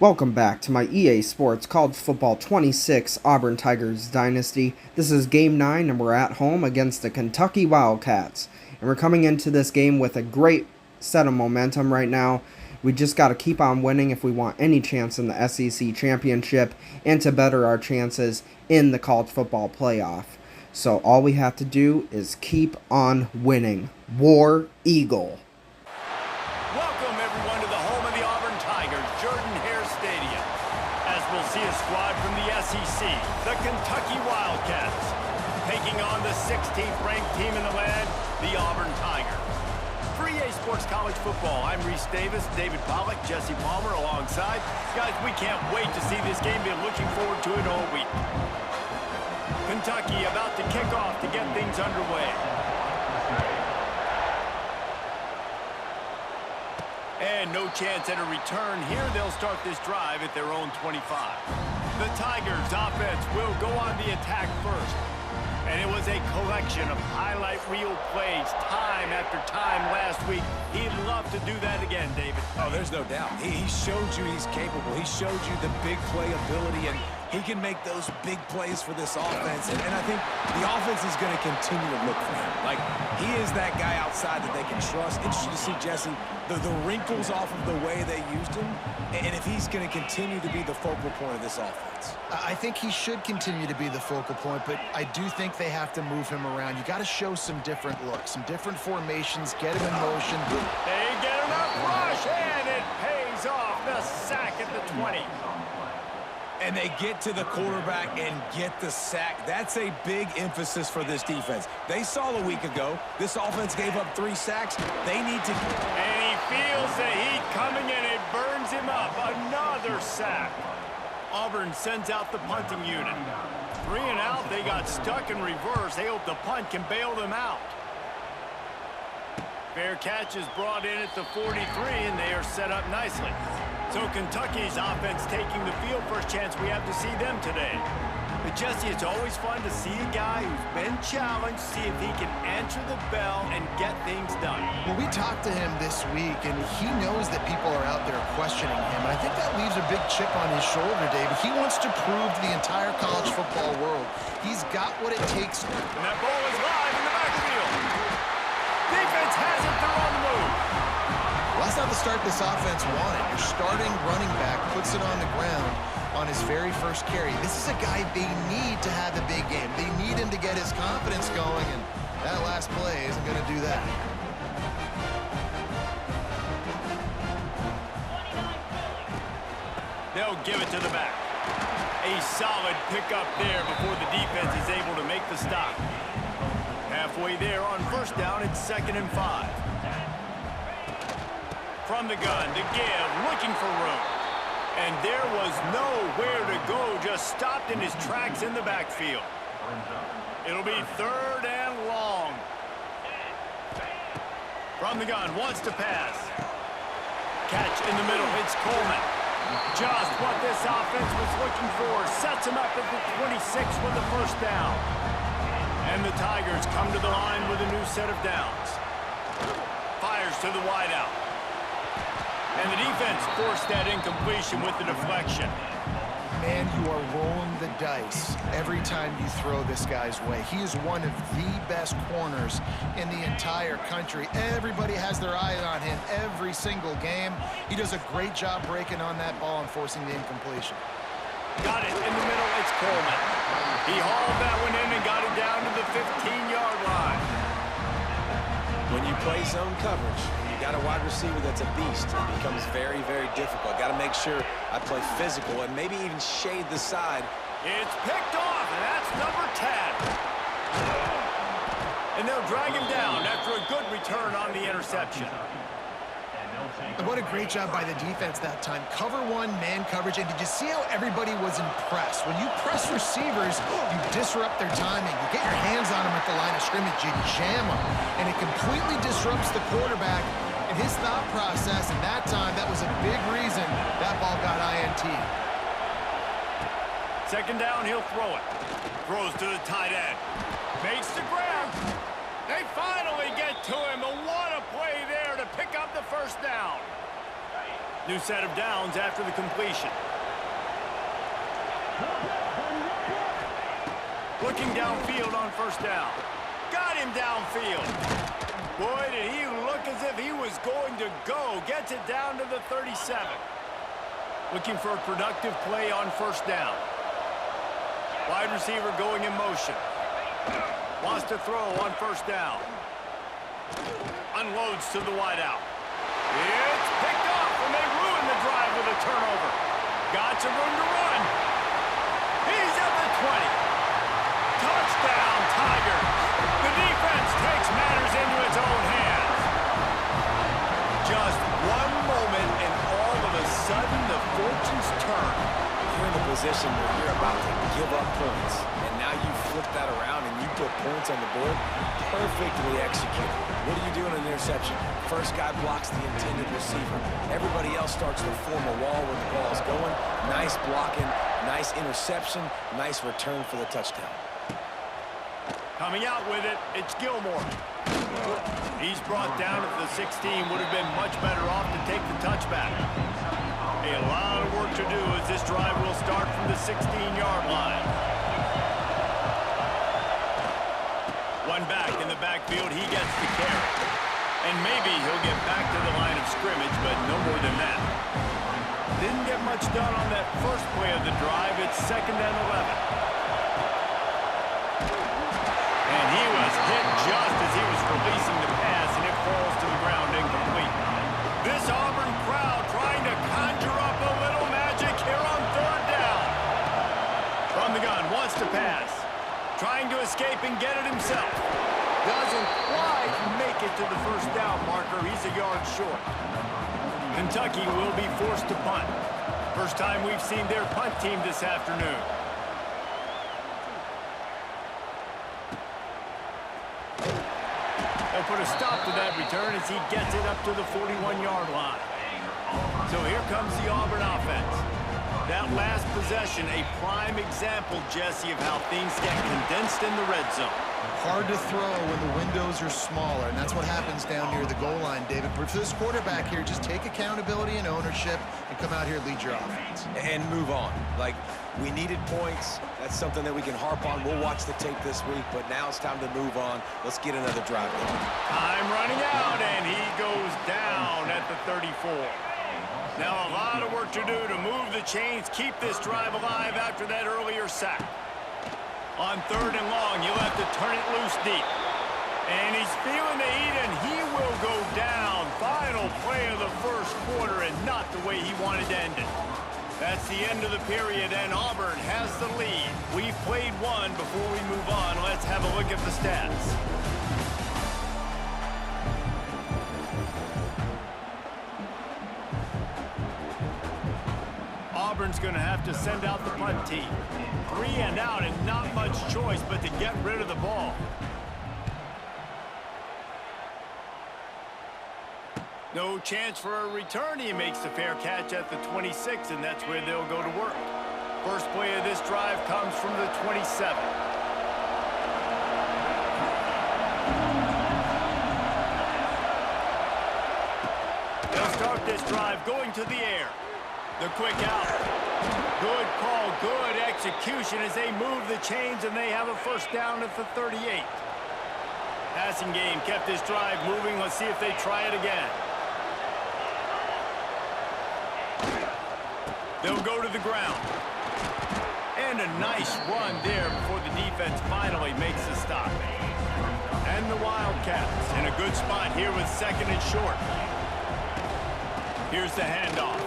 Welcome back to my EA Sports College Football 26 Auburn Tigers Dynasty. This is Game 9 and we're at home against the Kentucky Wildcats. And we're coming into this game with a great set of momentum right now. We just got to keep on winning if we want any chance in the SEC Championship and to better our chances in the college football playoff. So all we have to do is keep on winning. War Eagle. Welcome everyone to the home of the Auburn Tigers, Jordan-Hare Stadium. As we'll see a squad from the SEC, the Kentucky Wildcats, taking on the 16th ranked team in the land, the Auburn Tigers. For EA Sports College Football, I'm Reese Davis, David Pollack, Jesse Palmer alongside. Guys, we can't wait to see this game. Been looking forward to it all week. Kentucky about to kick off to get things underway. And no chance at a return here. They'll start this drive at their own 25. The Tigers offense will go on the attack first. And it was a collection of highlight reel plays time after time last week. He'd love to do that again, David. Oh, there's no doubt. He showed you he's capable. He showed you the big play ability, and he can make those big plays for this offense. And I think the offense is going to continue to look for him. Like, he is that guy outside that they can trust. Interesting to see, Jesse, the wrinkles off of the way they used him, and if he's going to continue to be the focal point of this offense. I think he should continue to be the focal point, but I do think they have to move him around. You got to show some different looks, some different formations, get him in motion. They get him up rush, and it pays off. The sack at the 20. And they get to the quarterback and get the sack. That's a big emphasis for this defense. They saw a week ago, this offense gave up 3 sacks. They need to... And he feels the heat coming, and it burns him up. Another sack. Auburn sends out the punting unit. 3 and out, they got stuck in reverse. They hope the punt can bail them out. Fair catch is brought in at the 43, and they are set up nicely. So Kentucky's offense taking the field. First chance we have to see them today. But Jesse, it's always fun to see a guy who's been challenged, see if he can answer the bell and get things done. Well, we talked to him this week, and he knows that people are out there questioning him. And I think that leaves a big chip on his shoulder, David. He wants to prove to the entire college football world he's got what it takes. And that ball is live in the backfield. Defense has it. They're on the move. Well, that's not the start this offense wanted. Your starting running back puts it on the ground on his very first carry. This is a guy they need to have a big game. They need him to get his confidence going, and that last play isn't going to do that. They'll give it to the back. A solid pickup there before the defense is able to make the stop. Halfway there on first down, it's 2nd and 5. From the gun, to give, looking for room. And there was nowhere to go, just stopped in his tracks in the backfield. It'll be 3rd and long. From the gun, wants to pass. Catch in the middle, it's Coleman. Just what this offense was looking for. Sets him up at the 26 with the first down. And the Tigers come to the line with a new set of downs. Fires to the wideout. And the defense forced that incompletion with the deflection. Man, you are rolling the dice every time you throw this guy's way. He is one of the best corners in the entire country. Everybody has their eye on him every single game. He does a great job breaking on that ball and forcing the incompletion. Got it in the middle, it's Coleman. He hauled that one in and got it down to the 15-yard line. When you play zone coverage, you got a wide receiver that's a beast. It becomes very, very difficult. Got to make sure I play physical and maybe even shade the side. It's picked off, and that's number 10. And they'll drag him down after a good return on the interception. And what a great job by the defense that time. Cover 1, man coverage. And did you see how everybody was impressed? When you press receivers, you disrupt their timing. You get your hands on them at the line of scrimmage. You jam them. And it completely disrupts the quarterback and his thought process. And that time, that was a big reason that ball got INT. 2nd down, he'll throw it. Throws to the tight end. Makes the grab. They finally get to him. What a play there to pick up the first down. New set of downs after the completion. Looking downfield on first down. Got him downfield. Boy, did he look as if he was going to go. Gets it down to the 37. Looking for a productive play on first down. Wide receiver going in motion. Wants to throw on first down. Unloads to the wideout. It's picked off, and they ruin the drive with a turnover. Got some room to run. He's at the 20. Touchdown, Tigers. The defense takes matters into its own hands. Just one moment, and all of a sudden, the fortunes turn. You're in the position where you're about to give up points, and now you flip that around and you put points on the board. Perfectly executed. What do you do in an interception? First guy blocks the intended receiver. Everybody else starts to form a wall where the ball's going. Nice blocking, nice interception, nice return for the touchdown. Coming out with it, it's Gilmore. He's brought down at the 16. Would have been much better off to take the touchback. A lot of work to do as this drive will start from the 16-yard line. One back in the backfield, he gets the carry. And maybe he'll get back to the line of scrimmage, but no more than that. Didn't get much done on that first play of the drive. It's 2nd and 11. And he was hit just as he was releasing the pass, and it falls to the ground incomplete. This Auburn crowd trying to conjure up a little magic here on 3rd down. From the gun, wants to pass. Trying to escape and get it himself. Doesn't quite make it to the first down marker. He's a yard short. Kentucky will be forced to punt. First time we've seen their punt team this afternoon. They'll put a stop to that return as he gets it up to the 41-yard line. So here comes the Auburn offense. That last possession, a prime example, Jesse, of how things get condensed in the red zone. Hard to throw when the windows are smaller, and that's what happens down near the goal line, David. But for this quarterback here, just take accountability and ownership and come out here and lead your offense. And move on. Like, we needed points. That's something that we can harp on. We'll watch the tape this week, but now it's time to move on. Let's get another drive going. Time running out, and he goes down at the 34. Now a lot of work to do to move the chains, keep this drive alive after that earlier sack. On 3rd and long, you'll have to turn it loose deep. And he's feeling the heat, and he will go down. Final play of the first quarter, and not the way he wanted to end it. That's the end of the period, and Auburn has the lead. We've played one. Before we move on, let's have a look at the stats. Auburn's going to have to send out the punt team. 3 and out, and not much choice but to get rid of the ball. No chance for a return. He makes the fair catch at the 26, and that's where they'll go to work. First play of this drive comes from the 27. They'll start this drive going to the air. The quick out. Good call, good execution as they move the chains, and they have a first down at the 38. Passing game kept this drive moving. Let's see if they try it again. They'll go to the ground. And a nice run there before the defense finally makes the stop. And the Wildcats in a good spot here with 2nd and short. Here's the handoff.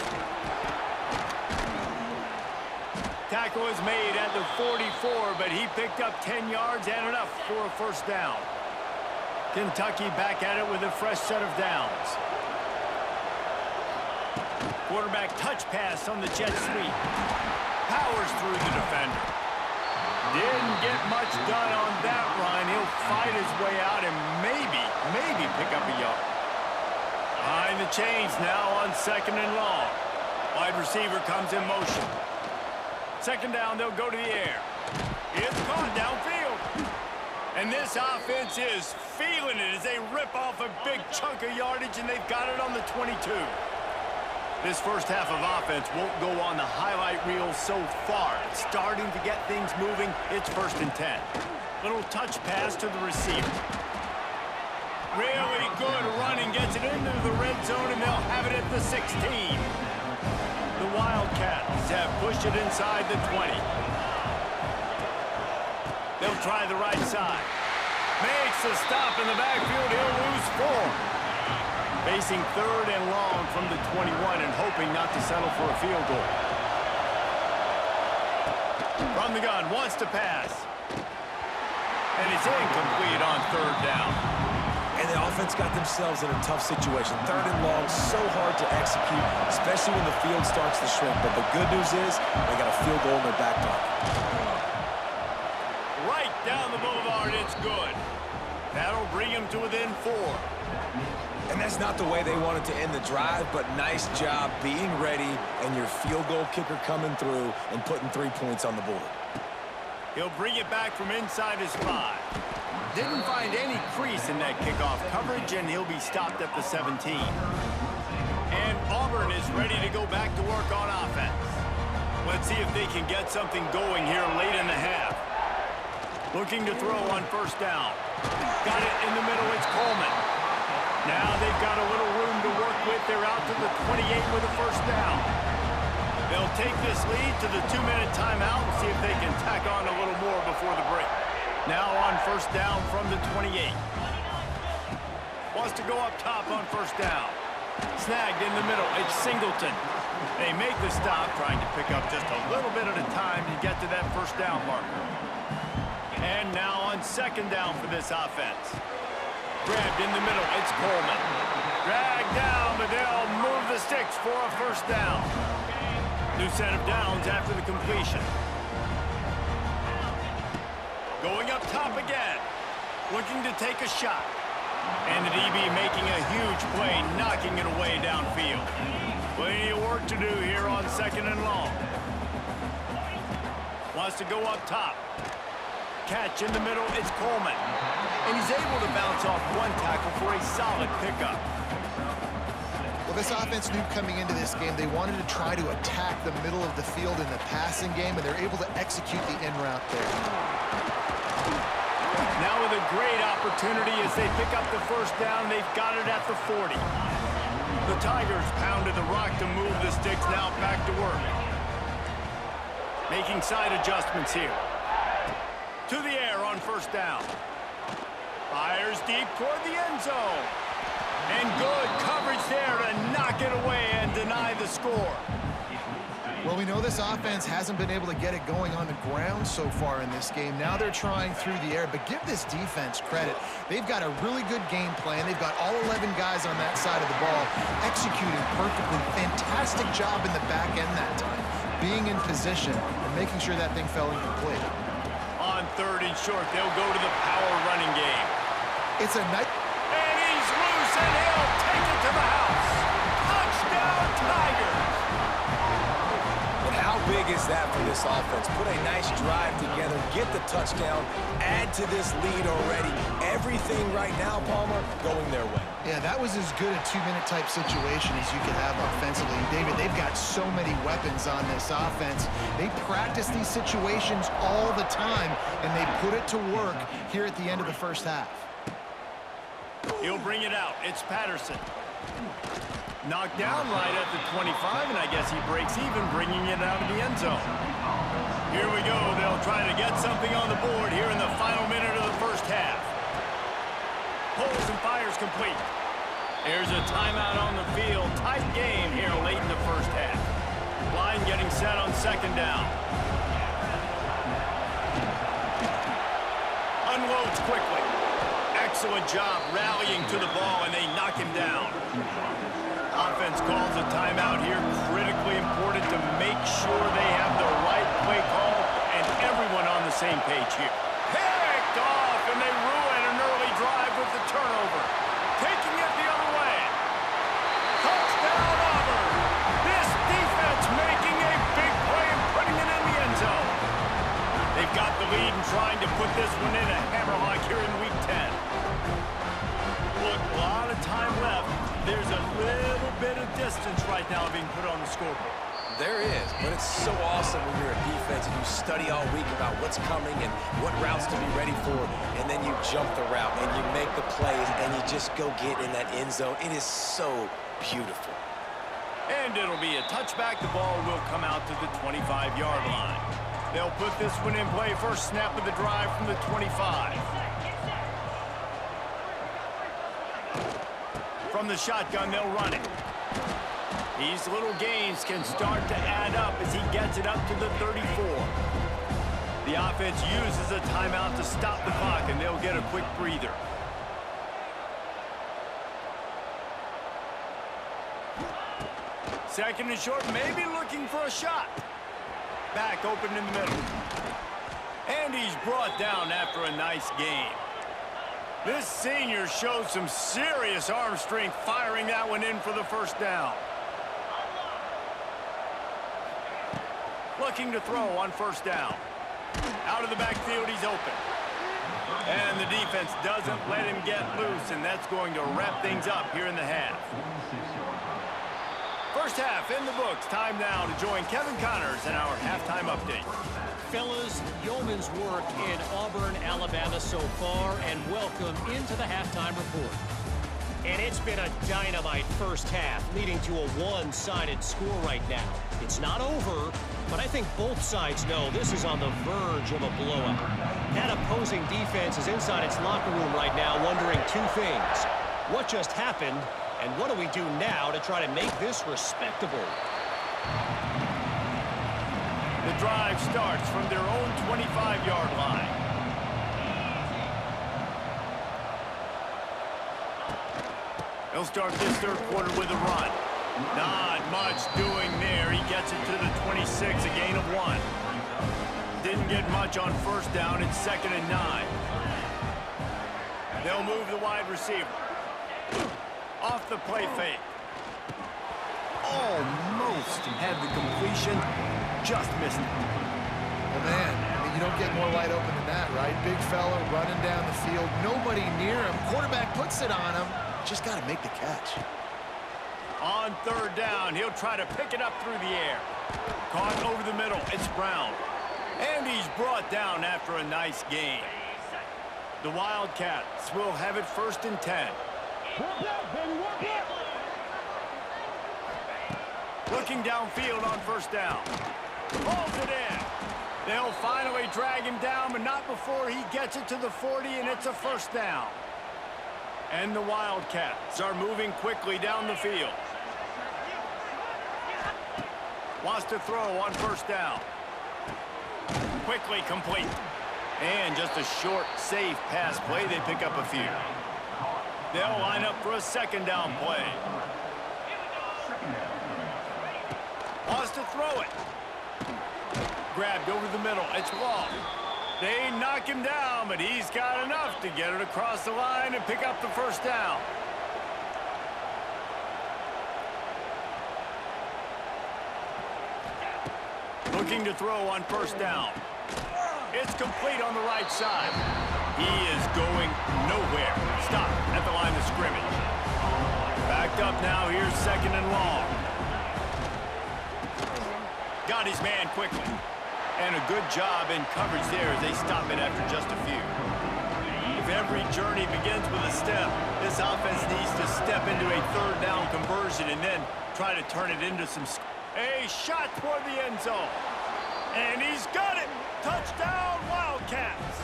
Tackle is made at the 44, but he picked up 10 yards and enough for a first down. Kentucky back at it with a fresh set of downs. Quarterback touch pass on the jet sweep. Powers through the defender. Didn't get much done on that run. He'll fight his way out and maybe pick up a yard. Behind the chains now on 2nd and long. Wide receiver comes in motion. 2nd down, they'll go to the air. It's caught downfield. And this offense is feeling it as they rip off a big chunk of yardage, and they've got it on the 22. This first half of offense won't go on the highlight reel so far. It's starting to get things moving. It's 1st and 10. Little touch pass to the receiver. Really good running, gets it into the red zone, and they'll have it at the 16. The Wildcats have pushed it inside the 20. They'll try the right side. Makes a stop in the backfield. He'll lose 4. Facing 3rd and long from the 21 and hoping not to settle for a field goal. From the gun, wants to pass. And it's incomplete on 3rd down. And the offense got themselves in a tough situation. 3rd and long, so hard to execute, especially when the field starts to shrink. But the good news is they got a field goal in their back pocket. Right down the boulevard, it's good. That'll bring him to within 4. And that's not the way they wanted to end the drive, but nice job being ready and your field goal kicker coming through and putting 3 points on the board. He'll bring it back from inside his 5. Didn't find any crease in that kickoff coverage, and he'll be stopped at the 17. And Auburn is ready to go back to work on offense. Let's see if they can get something going here late in the half. Looking to throw on 1st down. Got it in the middle, it's Coleman. Now they've got a little room to work with. They're out to the 28 with a 1st down. They'll take this lead to the 2-minute timeout and see if they can tack on a little more before the break. Now on 1st down from the 28. Wants to go up top on 1st down. Snagged in the middle. It's Singleton. They make the stop, trying to pick up just a little bit at a time to get to that 1st down marker. And now on 2nd down for this offense. Grabbed in the middle, it's Coleman. Dragged down, but they'll move the sticks for a 1st down. New set of downs after the completion. Going up top again. Looking to take a shot. And the DB making a huge play, knocking it away downfield. Plenty of work to do here on 2nd and long. Wants to go up top. Catch in the middle, it's Coleman. And he's able to bounce off 1 tackle for a solid pickup. Well, this offense knew coming into this game they wanted to try to attack the middle of the field in the passing game, and they're able to execute the in route there. Now with a great opportunity as they pick up the 1st down, they've got it at the 40. The Tigers pounded the rock to move the sticks, now back to work. Making side adjustments here. To the air on 1st down. Fires deep toward the end zone. And good coverage there to knock it away and deny the score. Well, we know this offense hasn't been able to get it going on the ground so far in this game. Now they're trying through the air, but give this defense credit. They've got a really good game plan. They've got all 11 guys on that side of the ball executing perfectly. Fantastic job in the back end that time, being in position and making sure that thing fell incomplete. On 3rd and short, they'll go to the power running game. It's a nice... And he's loose, and he'll take it to the house. Touchdown, Tigers! But how big is that for this offense? Put a nice drive together, get the touchdown, add to this lead already. Everything right now, Palmer, going their way. Yeah, that was as good a 2-minute type situation as you could have offensively. David, they've got so many weapons on this offense. They practice these situations all the time, and they put it to work here at the end of the 1st half. He'll bring it out. It's Patterson. Knocked down right at the 25, and I guess he breaks even, bringing it out of the end zone. Here we go. They'll try to get something on the board here in the final minute of the 1st half. Pulls and fires complete. There's a timeout on the field. Tight game here late in the 1st half. Line getting set on 2nd down. Unloads quickly. Excellent job rallying to the ball, and they knock him down. Offense calls a timeout here. Critically important to make sure they have the right play call and everyone on the same page here. Picked off, and they ruin an early drive with the turnover. Taking it the other way. Touchdown, Auburn. This defense making a big play and putting it in the end zone. They've got the lead and trying to put this one in a hammerlock here in Week 10. Look, a lot of time left. There's a little bit of distance right now being put on the scoreboard. There is, but it's so awesome when you're a defense and you study all week about what's coming and what routes to be ready for, and then you jump the route and you make the plays and you just go get in that end zone. It is so beautiful. And it'll be a touchback. The ball will come out to the 25-yard line. They'll put this one in play. First snap of the drive from the 25. From the shotgun, they'll run it. These little gains can start to add up as he gets it up to the 34. The offense uses a timeout to stop the clock, and they'll get a quick breather. Second and short, maybe looking for a shot. Back open in the middle. And he's brought down after a nice gain. This senior shows some serious arm strength firing that one in for the first down. Looking to throw on first down. Out of the backfield, he's open. And the defense doesn't let him get loose, and that's going to wrap things up here in the half. First half in the books. Time now to join Kevin Connors in our halftime update. Fellas, yeoman's work in Auburn, Alabama so far, and welcome into the halftime report. And it's been a dynamite first half, leading to a one-sided score right now. It's not over, but I think both sides know this is on the verge of a blowout. That opposing defense is inside its locker room right now wondering two things. What just happened, and what do we do now to try to make this respectable? The drive starts from their own 25-yard line. He'll start this third quarter with a run. Not much doing there. He gets it to the 26, a gain of 1. Didn't get much on first down. It's 2nd and 9. They'll move the wide receiver. Off the play fake. Almost had the completion. Just missed it. Well, man, I mean, you don't get more wide open than that, right? Big fella running down the field. Nobody near him. Quarterback puts it on him. Just got to make the catch. On third down, he'll try to pick it up through the air. Caught over the middle. It's Brown. And he's brought down after a nice gain. The Wildcats will have it 1st and 10. Looking downfield on first down. Pulls it in. They'll finally drag him down, but not before he gets it to the 40, and it's a first down. And the Wildcats are moving quickly down the field. Wants to throw on first down. Quickly complete. And just a short, safe pass play. They pick up a few. They'll line up for a second down play. Wants to throw it. Grabbed over the middle. It's Wall. They knock him down, but he's got enough to get it across the line and pick up the first down. Looking to throw on first down. It's complete on the right side. He is going nowhere. Stop at the line of scrimmage. Backed up now. Here's 2nd and long. Got his man quickly. And a good job in coverage there as they stop it after just a few. If every journey begins with a step, this offense needs to step into a third down conversion and then try to turn it into some... A shot toward the end zone. And he's got it. Touchdown, Wildcats.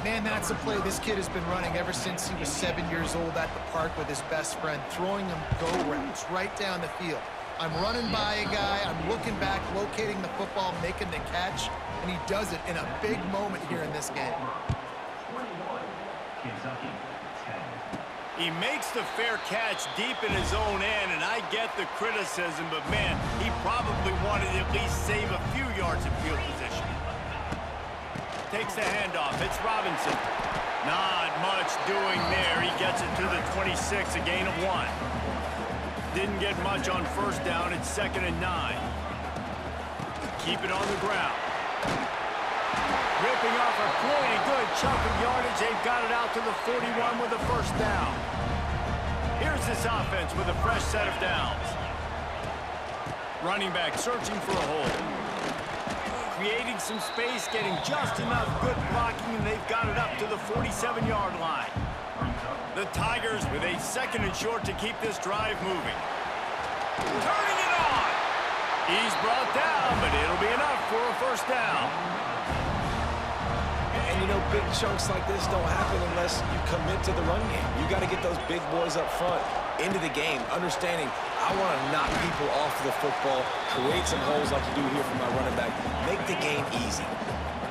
Man, that's a play this kid has been running ever since he was 7 years old at the park with his best friend, throwing him go routes right down the field. I'm running by a guy, I'm looking back, locating the football, making the catch, and he does it in a big moment here in this game. He makes the fair catch deep in his own end, and I get the criticism, but man, he probably wanted to at least save a few yards in field position. Takes the handoff. It's Robinson. Not much doing there. He gets it to the 26, a gain of 1. Didn't get much on first down. It's 2nd and 9. Keep it on the ground. Ripping off a pretty good chunk of yardage. They've got it out to the 41 with the first down. Here Here's this offense with a fresh set of downs. Running back searching for a hole. Creating some space, getting just enough good blocking, and they've got it up to the 47-yard line. The Tigers with a 2nd and short to keep this drive moving. Turning it on. He's brought down, but it'll be enough for a first down. And, you know, big chunks like this don't happen unless you commit to the run game. You got to get those big boys up front into the game, understanding I want to knock people off the football, create some holes like you do here for my running back, make the game easy.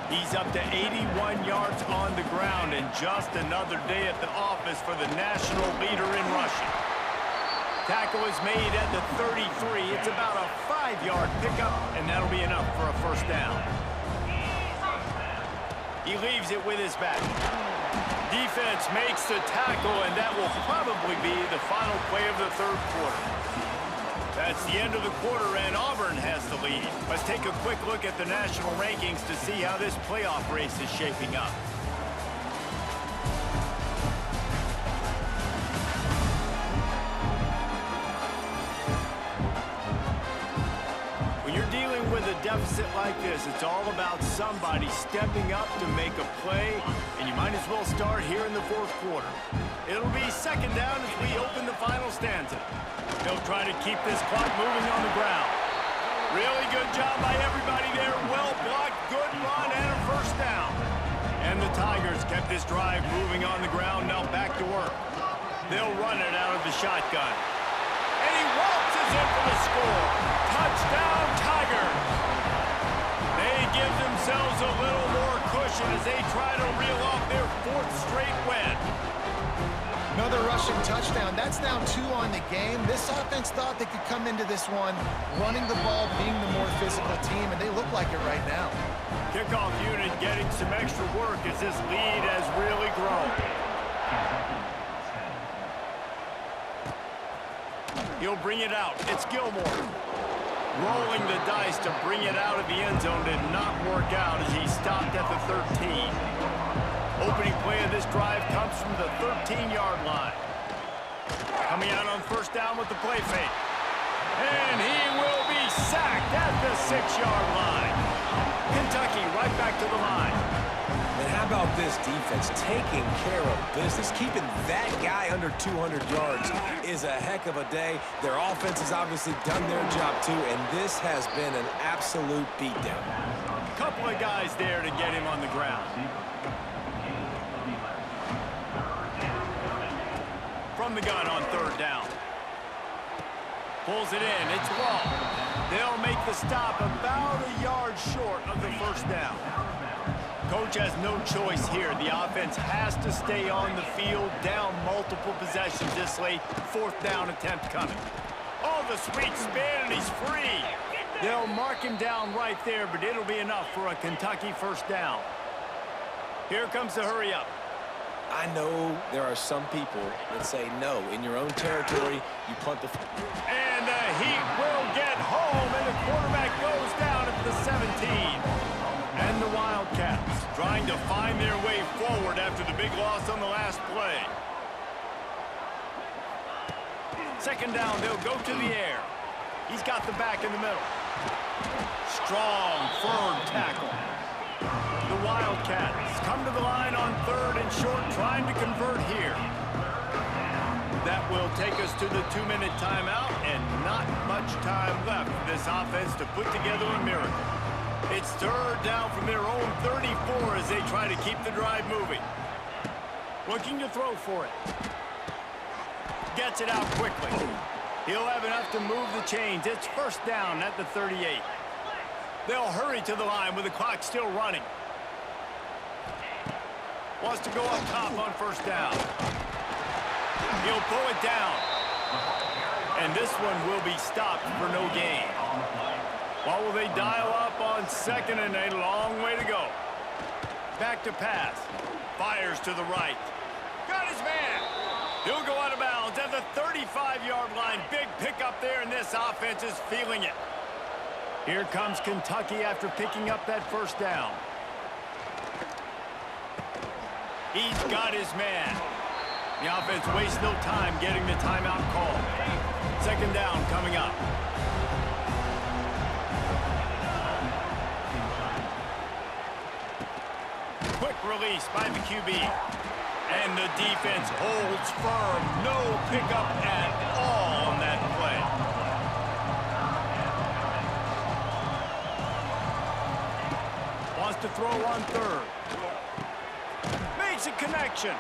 He's up to 81 yards on the ground, and just another day at the office for the national leader in rushing. Tackle is made at the 33. It's about a 5-yard pickup, and that'll be enough for a first down. He leaves it with his back. Defense makes the tackle, and that will probably be the final play of the 3rd quarter. That's the end of the quarter, and Auburn has the lead. Let's take a quick look at the national rankings to see how this playoff race is shaping up. When you're dealing with a deficit like this, it's all about somebody stepping up to make a play, and you might as well start here in the 4th quarter. It'll be 2nd down as we open the final stanza. They'll try to keep this clock moving on the ground. Really good job by everybody there. Well blocked, good run, and a first down. And the Tigers kept this drive moving on the ground. Now back to work. They'll run it out of the shotgun. And he waltzes in for the score. Touchdown, Tigers. They give themselves a little more cushion as they try to reel off their 4th straight win. Another rushing touchdown. That's now 2 on the game. This offense thought they could come into this one running the ball, being the more physical team, and they look like it right now. Kickoff unit getting some extra work as this lead has really grown. He'll bring it out. It's Gilmore. Rolling the dice to bring it out of the end zone did not work out as he stopped at the 13. Opening play of this drive comes from the 13-yard line. Coming out on first down with the play fake. And he will be sacked at the 6-yard line. Kentucky right back to the line. And how about this defense taking care of business? Keeping that guy under 200 yards is a heck of a day. Their offense has obviously done their job too, and this has been an absolute beatdown. Couple of guys there to get him on the ground. From the gun on 3rd down. Pulls it in. It's long. They'll make the stop about a yard short of the first down. Coach has no choice here. The offense has to stay on the field, down multiple possessions this late. 4th down attempt coming. Oh, the sweet spin, and he's free. They'll mark him down right there, but it'll be enough for a Kentucky first down. Here comes the hurry up. I know there are some people that say no. In your own territory, you punt the... And the Heat will get home, and the quarterback goes down at the 17. And the Wildcats trying to find their way forward after the big loss on the last play. 2nd down, they'll go to the air. He's got the back in the middle. Strong, firm tackle. The Wildcats come to the line on 3rd and short, trying to convert here. That will take us to the 2-minute timeout, and not much time left for this offense to put together a miracle. It's 3rd down from their own 34 as they try to keep the drive moving. Looking to throw for it. Gets it out quickly. He'll have enough to move the chains. It's 1st down at the 38. They'll hurry to the line with the clock still running. Wants to go up top on 1st down. He'll pull it down. And this one will be stopped for no gain. What will they dial up on 2nd and a long way to go? Back to pass. Fires to the right. Got his man. He'll go out of bounds at the 35-yard line. Big pickup there, and this offense is feeling it. Here comes Kentucky after picking up that 1st down. He's got his man. The offense wastes no time getting the timeout call. Second down coming up. Quick release by the QB. And the defense holds firm. No pickup at all on that play. Wants to throw on third. Makes a connection.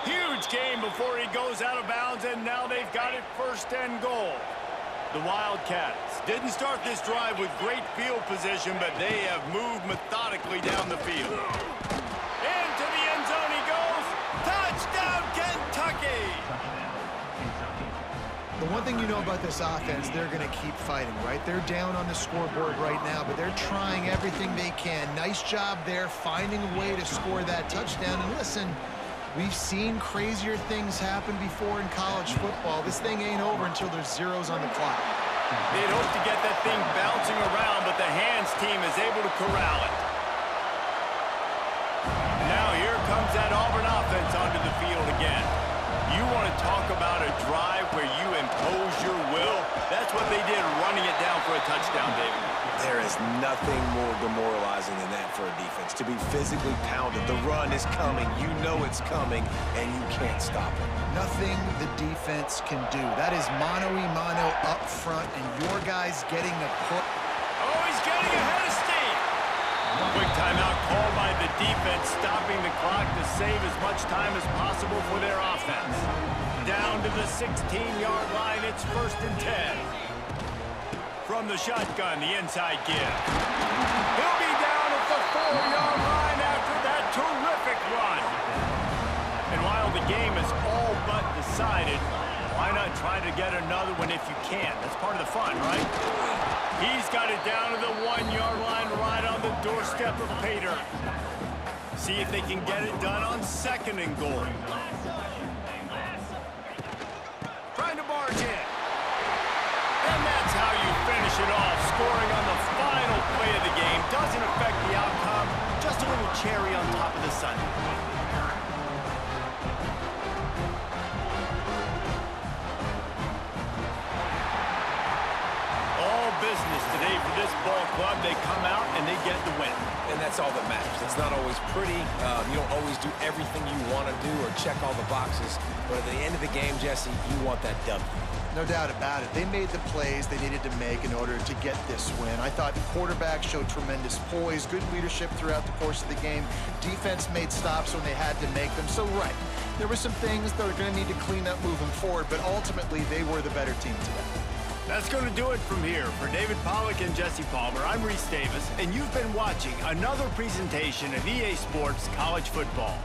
Huge gain before he goes out of bounds, and now they've got it first and goal. The Wildcats didn't start this drive with great field position, but they have moved methodically down the field. Into the end zone he goes. Touchdown, Kentucky! The one thing you know about this offense, they're going to keep fighting, right? They're down on the scoreboard right now, but they're trying everything they can. Nice job there, finding a way to score that touchdown. And listen, we've seen crazier things happen before in college football. This thing ain't over until there's zeros on the clock. They'd hope to get that thing bouncing around, but the hands team is able to corral it. Now here comes that Auburn offense onto the field again. You want to talk about a drive where you impose your will? That's what they did, running it down for a touchdown, David. There is nothing more demoralizing than that for a defense. To be physically pounded. The run is coming. You know it's coming, and you can't stop it. Nothing the defense can do. That is mano-a-mano up front, and your guy's getting the push. Oh, he's getting ahead of steam. Quick timeout called by the defense, stopping the clock to save as much time as possible for their offense. Down to the 16-yard line, it's 1st and 10. From the shotgun, the inside give. He'll be down at the 4-yard line after that terrific run. And while the game is all but decided, why not try to get another one if you can? That's part of the fun, right? He's got it down to the 1-yard line right on the doorstep of Pater. See if they can get it done on 2nd and goal. Trying to barge in. And that's how you finish it off. Scoring on the final play of the game doesn't affect the outcome. Just a little cherry on top of the sundae. Business today for this ball club. They come out and they get the win. And that's all that matters. It's not always pretty. You don't always do everything you want to do or check all the boxes. But at the end of the game, Jesse, you want that W. No doubt about it. They made the plays they needed to make in order to get this win. I thought the quarterback showed tremendous poise, good leadership throughout the course of the game. Defense made stops when they had to make them. So, right, there were some things that are going to need to clean up moving forward, but ultimately they were the better team today. That's going to do it from here. For David Pollack and Jesse Palmer, I'm Reese Davis, and you've been watching another presentation of EA Sports College Football.